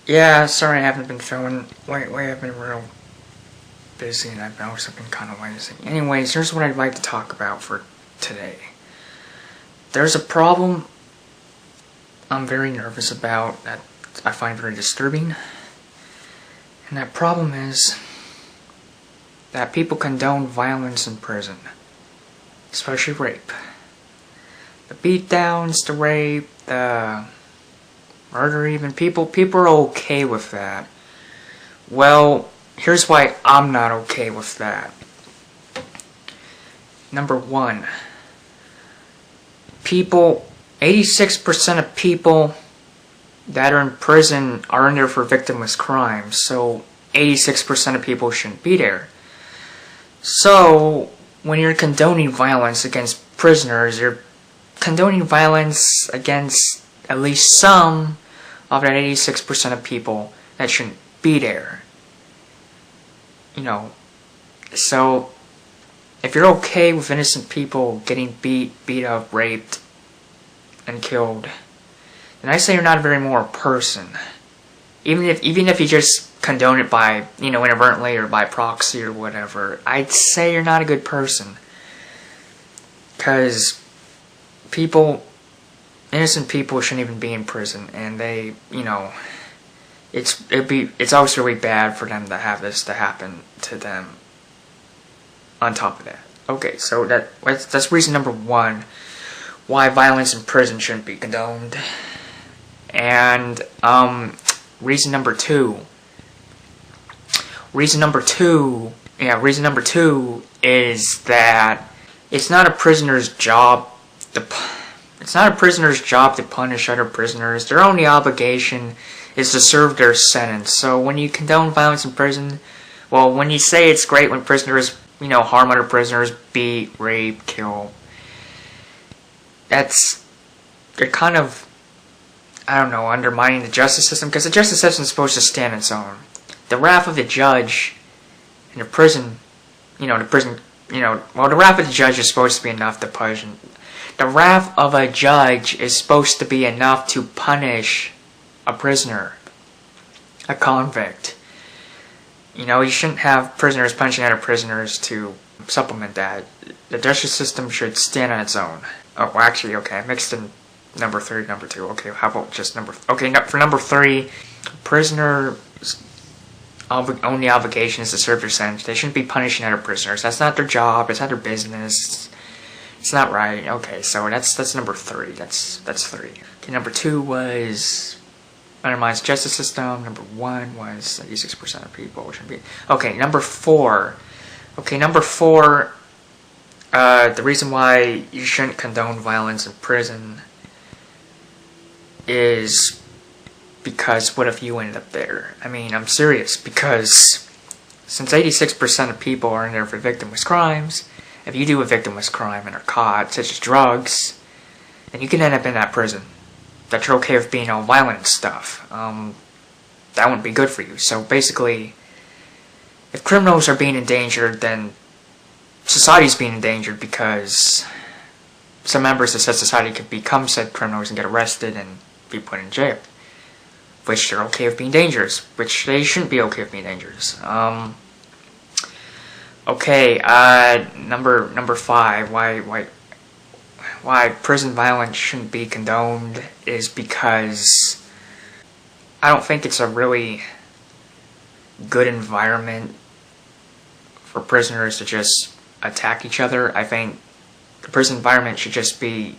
Yeah, sorry I haven't been filming. Lately I've been real busy and I've also been kind of lazy. Anyways, here's what I'd like to talk about for today. There's a problem I'm very nervous about that I find very disturbing. And that problem is that people condone violence in prison. Especially rape. The beatdowns, the rape, the murder even. People are okay with that. Well, here's why I'm not okay with that. Number one, 86% of people that are in prison are in there for victimless crimes, so 86% of people shouldn't be there. So, when you're condoning violence against prisoners, you're condoning violence against at least some of that 86% of people that shouldn't be there. So if you're okay with innocent people getting beat up, raped, and killed, then I say you're not a very moral person. Even if you just condone it by, inadvertently or by proxy or whatever, I'd say you're not a good person. Because innocent people shouldn't even be in prison, and they, it's always really bad for them to have this to happen to them. On top of that, okay, so that's reason number one why violence in prison shouldn't be condoned. And reason number two is that it's not a prisoner's job to punish other prisoners. Their only obligation is to serve their sentence. So when you condone violence in prison, well, when you say it's great when prisoners, harm other prisoners, beat, rape, kill, you're kind of, undermining the justice system, because the justice system is supposed to stand on its own. The wrath of the judge in the prison, the wrath of the judge is supposed to be enough to punish. The wrath of a judge is supposed to be enough to punish a prisoner, a convict. You shouldn't have prisoners punching other prisoners to supplement that. The justice system should stand on its own. Oh, well, actually, okay, I mixed in number 3 and number 2. Okay, how about just for number 3, prisoner's only obligation is to serve their sentence. They shouldn't be punishing other prisoners. That's not their job. It's not their business. It's not right. Okay, so that's number 3. That's 3. Okay, number 2 was undermines justice system. Number 1 was 86% of people should be. Okay, number 4. The reason why you shouldn't condone violence in prison is because what if you ended up there? I mean, I'm serious, because since 86% of people are in there for victimless crimes, if you do a victimless crime and are caught, such as drugs, then you can end up in that prison. That you're okay with being all violent and stuff. That wouldn't be good for you. So basically, if criminals are being endangered, then society's being endangered, because some members of said society could become said criminals and get arrested and be put in jail. Which they're okay with being dangerous. Which they shouldn't be okay with being dangerous. Okay, number 5, why prison violence shouldn't be condoned is because I don't think it's a really good environment for prisoners to just attack each other. I think the prison environment should just be,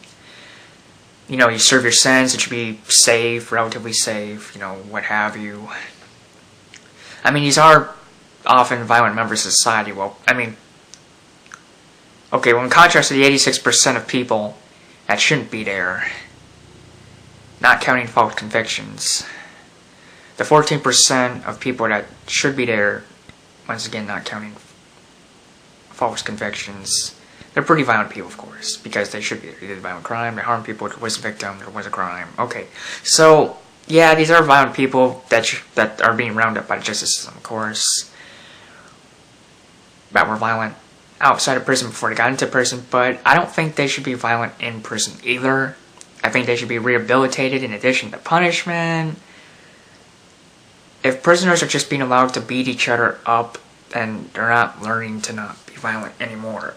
you serve your sentence, it should be safe, relatively safe, what have you. I mean, these are often violent members of society. Well, in contrast to the 86% of people that shouldn't be there, not counting false convictions, the 14% of people that should be there, once again not counting false convictions, they're pretty violent people, of course, because they should be there. They did a violent crime, they harmed people, there was a victim, there was a crime. Okay, so, yeah, these are violent people that are being rounded up by the justice system, of course, that were violent outside of prison before they got into prison, but I don't think they should be violent in prison either. I think they should be rehabilitated in addition to punishment. if prisoners are just being allowed to beat each other up, then they're not learning to not be violent anymore.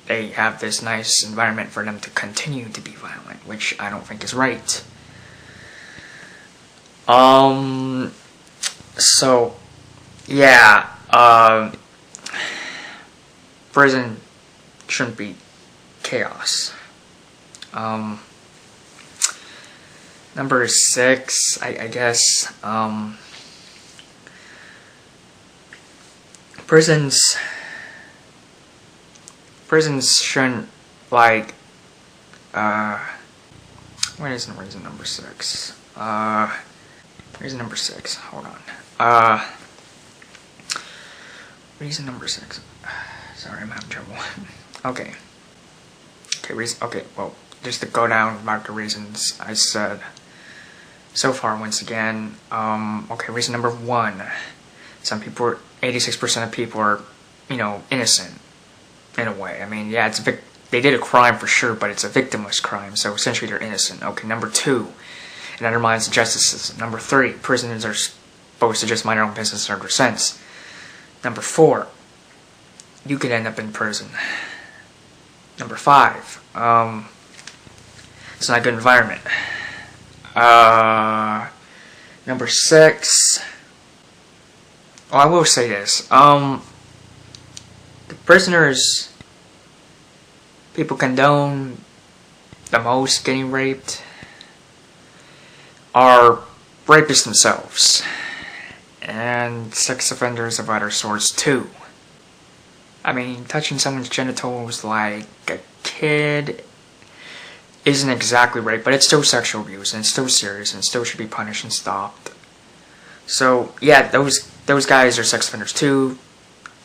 They have this nice environment for them to continue to be violent, which I don't think is right. So, yeah, prison shouldn't be chaos. Number 6, I guess, prisons shouldn't, like, what is reason number 6? Reason number 6, hold on. Reason number 6. Sorry, I'm having trouble. Okay, well, just to go down about the reasons I said so far once again. Okay, reason number 1. Some people, 86% of people are, innocent in a way. I mean, yeah, they did a crime for sure, but it's a victimless crime, so essentially they're innocent. Okay, number 2, it undermines the justice system. Number 3, prisoners are supposed to just mind their own business and serve their sentence. Number 4, you could end up in prison. Number 5, it's not a good environment. Number 6, oh, I will say this, the prisoners, people condone the most getting raped are rapists themselves, and sex offenders of other sorts too. I mean, touching someone's genitals like a kid isn't exactly rape, but it's still sexual abuse, and it's still serious, and still should be punished and stopped. So, yeah, those guys are sex offenders too.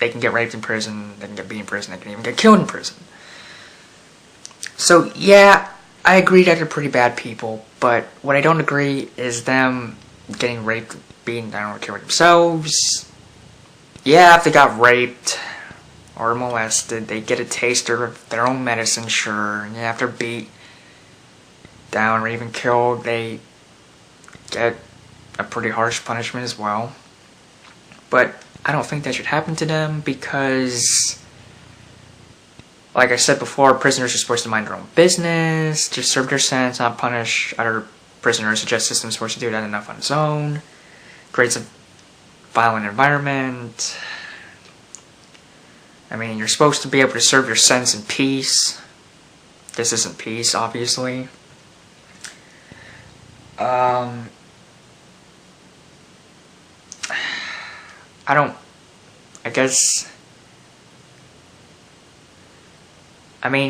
They can get raped in prison, they can get beat in prison, they can even get killed in prison. So, yeah, I agree that they're pretty bad people, but what I don't agree is them getting raped, being, I don't know, killing themselves. Yeah, if they got raped or molested, they get a taster of their own medicine, sure. And yeah, if they're beat down or even killed, they get a pretty harsh punishment as well. But I don't think that should happen to them because, like I said before, prisoners are supposed to mind their own business, just serve their sentence, not punish other prisoners. The justice system is supposed to do that enough on its own. Creates a violent environment. I mean, you're supposed to be able to serve your sentence in peace. This isn't peace, obviously.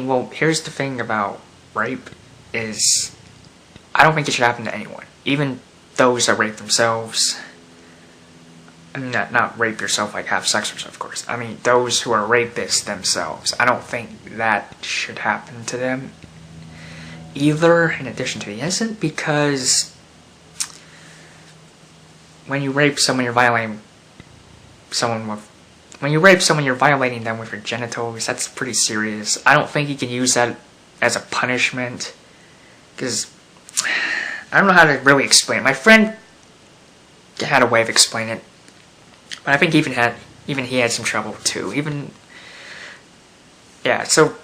Well, here's the thing about rape is I don't think it should happen to anyone. Even those that rape themselves. I mean, not rape yourself like have sex with yourself, of course. I mean, those who are rapists themselves. I don't think that should happen to them either, in addition to the innocent, because when you rape someone, you're violating them with your genitals. That's pretty serious. I don't think you can use that as a punishment, because I don't know how to really explain it. My friend had a way of explaining it, but I think even he had some trouble too. So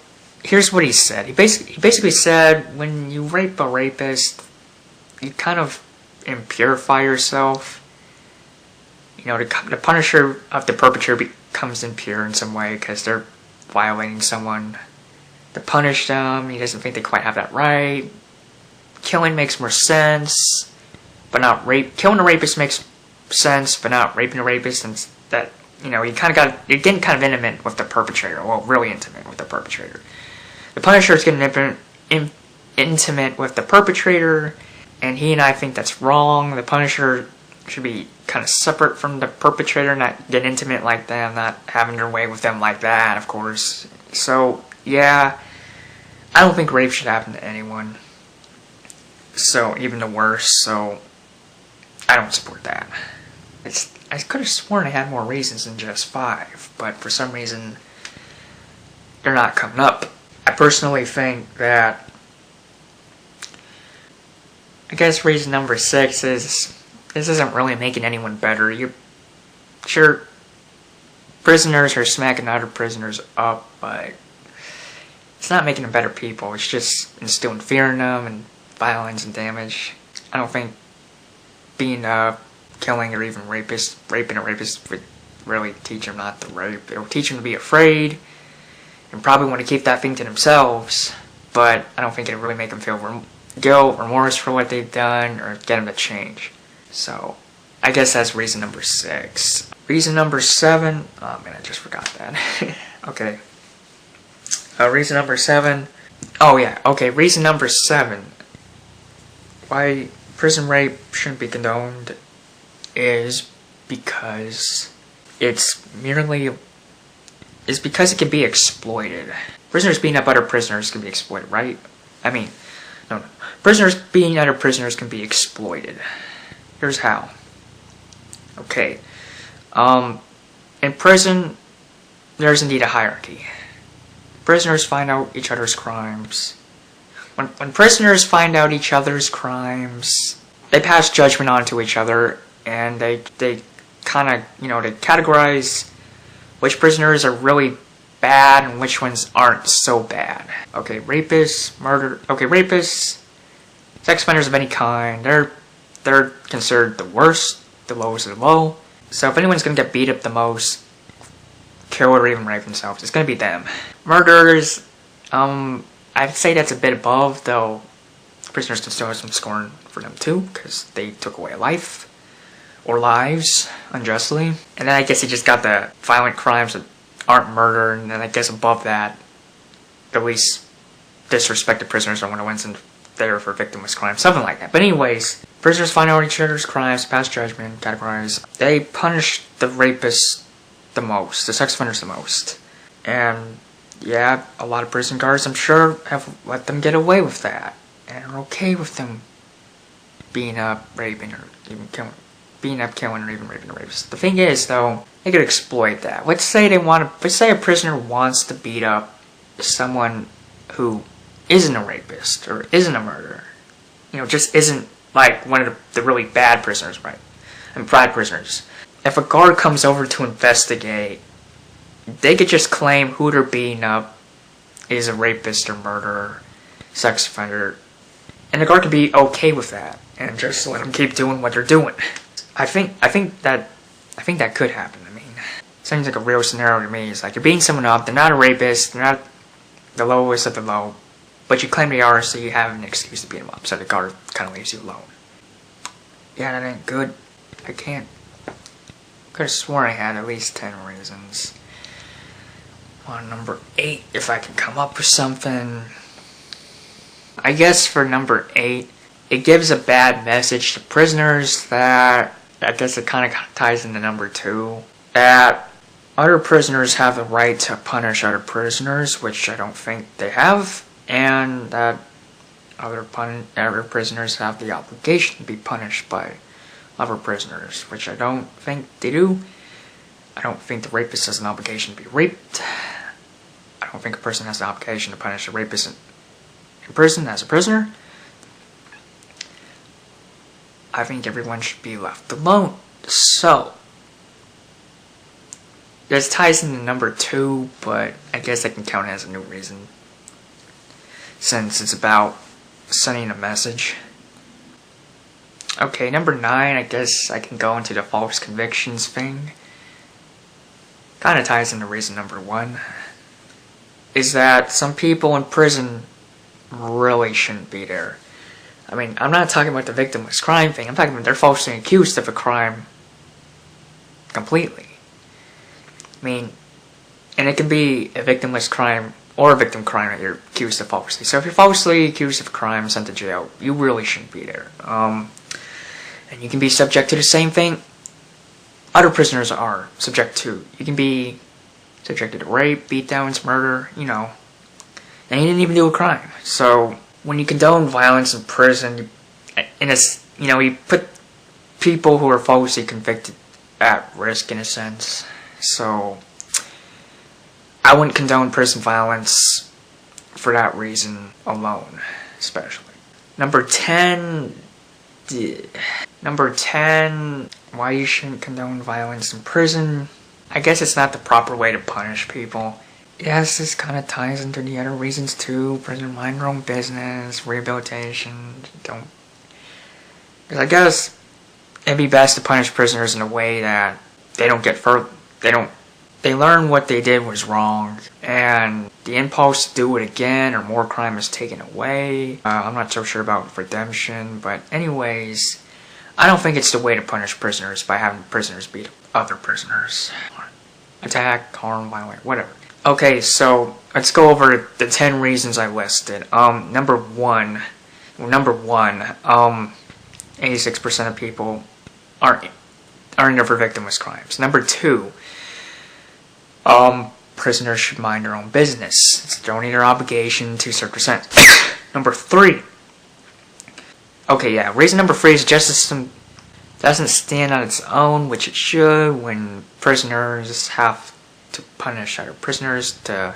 here's what he said. He basically said when you rape a rapist, you kind of impurify yourself. The punisher of the perpetrator becomes impure in some way because they're violating someone. To punish them, he doesn't think they quite have that right. Killing makes more sense, but not rape. Killing a rapist makes sense, but not raping a rapist. And that, you're getting kind of intimate with the perpetrator. Well, really intimate with the perpetrator. The punisher is getting intimate with the perpetrator, and he and I think that's wrong. The punisher should be kind of separate from the perpetrator, not get intimate like them, not having their way with them like that, of course. So, yeah, I don't think rape should happen to anyone. So, even the worst, so I don't support that. I could have sworn I had more reasons than just 5, but for some reason, they're not coming up. I personally think that, I guess reason number 6 is this isn't really making anyone better. You're sure prisoners are smacking other prisoners up, but it's not making them better people. It's just instilling fear in them and violence and damage. I don't think being killing or even raping a rapist would really teach them not to rape. It'll teach them to be afraid and probably want to keep that thing to themselves, but I don't think it'll really make them feel guilt, remorse for what they've done, or get them to change. So, I guess that's reason number 6. Reason number 7, oh man, I just forgot that. Okay. Reason number 7, oh yeah, okay, reason number 7, why prison rape shouldn't be condoned is because because it can be exploited. Prisoners beating up other prisoners can be exploited, right? I mean, no. Prisoners beating other prisoners can be exploited. Here's how. Okay. In prison, there's indeed a hierarchy. Prisoners find out each other's crimes. When prisoners find out each other's crimes, they pass judgment onto each other, and they kind of, they categorize which prisoners are really bad and which ones aren't so bad. Okay, rapists, rapists, sex offenders of any kind, they're considered the worst, the lowest of the low. So if anyone's gonna get beat up the most, kill or even rape themselves, it's gonna be them. Murderers, I'd say that's a bit above, though prisoners can still have some scorn for them too, because they took away a life, or lives, unjustly. And then I guess you just got the violent crimes that aren't murder, and then I guess above that, the least disrespected prisoners are one of the ones in there for victimless crimes, something like that. But anyways, prisoners find out each other's crimes, pass judgment, categorize. They punish the rapists the most, the sex offenders the most. And yeah, a lot of prison guards, I'm sure, have let them get away with that, and are okay with them beating up, raping, or even killing or even raping a rapist. The thing is, though, they could exploit that. Let's say a prisoner wants to beat up someone who isn't a rapist or isn't a murderer. Just isn't like one of the really bad prisoners, right? And pride prisoners. If a guard comes over to investigate, they could just claim who they're beating up is a rapist or murderer, sex offender, and the guard could be okay with that and just let them keep doing what they're doing. I think that could happen. I mean, seems like a real scenario to me. It's like you're beating someone up, they're not a rapist, they're not the lowest of the low, but you claim they are, so you have an excuse to beat them up, so the guard kind of leaves you alone. Yeah, that ain't good. I could have sworn I had at least 10 reasons. On number 8, if I can come up with something. I guess for number 8, it gives a bad message to prisoners that, I guess it kind of ties into number 2, that other prisoners have the right to punish other prisoners, which I don't think they have, and that other prisoners have the obligation to be punished by other prisoners, which I don't think they do. I don't think the rapist has an obligation to be raped. I don't think a person has the obligation to punish a rapist in prison as a prisoner. I think everyone should be left alone. So, this ties into number 2, but I guess I can count it as a new reason, since it's about sending a message. Okay, number 9, I guess I can go into the false convictions thing. Kind of ties into reason number 1. Is that some people in prison really shouldn't be there. I mean, I'm not talking about the victimless crime thing. I'm talking about they're falsely accused of a crime completely. I mean, and it can be a victimless crime or a victim crime that you're accused of falsely. So if you're falsely accused of a crime, sent to jail, you really shouldn't be there. And you can be subject to the same thing other prisoners are subject to. You can be subjected to rape, beatdowns, murder, and you didn't even do a crime. So when you condone violence in prison, you put people who are falsely convicted at risk in a sense. So I wouldn't condone prison violence for that reason alone, especially. Number 10, Number 10, why you shouldn't condone violence in prison. I guess it's not the proper way to punish people. Yes, this kind of ties into the other reasons too. Prison, mind your own business, rehabilitation, don't... Because I guess it'd be best to punish prisoners in a way that they don't get further. They learn what they did was wrong, and the impulse to do it again or more crime is taken away. I'm not so sure about redemption, but anyways, I don't think it's the way to punish prisoners by having prisoners beat other prisoners. Attack, harm, violate, whatever. Okay, so let's go over the 10 reasons I listed. Number one, 86% of people aren't never victimless crimes. Number 2, prisoners should mind their own business. It's only their obligation to serve their sentence. Number 3. Okay, yeah, reason number 3 is the justice system doesn't stand on its own, which it should, when prisoners have to punish other prisoners to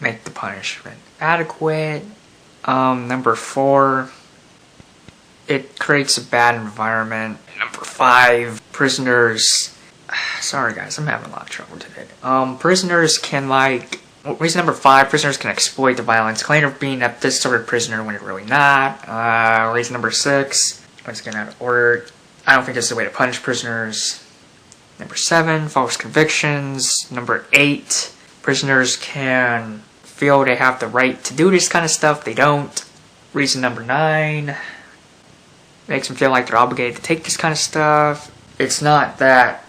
make the punishment adequate. Number 4, it creates a bad environment. Number 5, prisoners... Sorry guys, I'm having a lot of trouble today. Prisoners can reason number 5, prisoners can exploit the violence, claim of being a this sort of prisoner when you're really not. Reason number 6, once again out of order, I don't think it's the way to punish prisoners. Number 7, false convictions. Number 8, prisoners can feel they have the right to do this kind of stuff, they don't. Reason number 9, makes them feel like they're obligated to take this kind of stuff. It's not that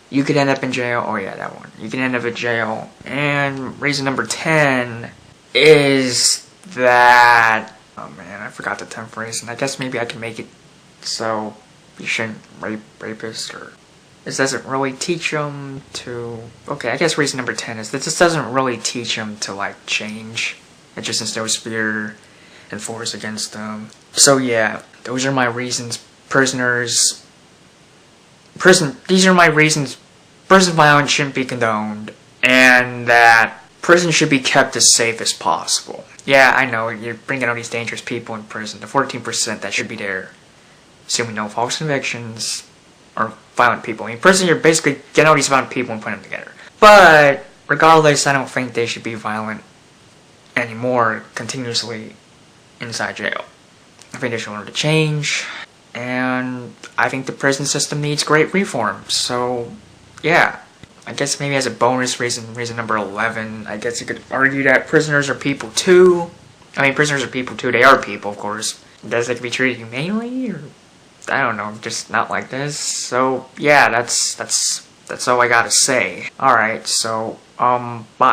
you could end up in jail. Oh yeah, that one. You can end up in jail. And reason number 10 is that... Oh man, I forgot the 10th reason. I guess maybe I can make it so you shouldn't rape rapists, or... This doesn't really teach them to... Okay, I guess reason number 10 is that this doesn't really teach them to, like, change. It just instills fear and force against them. So yeah, those are my reasons. These are my reasons prison violence shouldn't be condoned, and that prison should be kept as safe as possible. Yeah, I know, you're bringing all these dangerous people in prison, the 14% that should be there, assuming no false convictions or violent people. In prison, you're basically getting all these violent people and putting them together. But regardless, I don't think they should be violent anymore continuously inside jail. I think they should learn to change. And I think the prison system needs great reforms. So, yeah. I guess maybe as a bonus reason number 11, I guess you could argue that prisoners are people too. I mean, prisoners are people too. They are people, of course. Does they can be treated humanely? Or, I don't know, just not like this. So, yeah, that's all I gotta say. Alright, so, bye.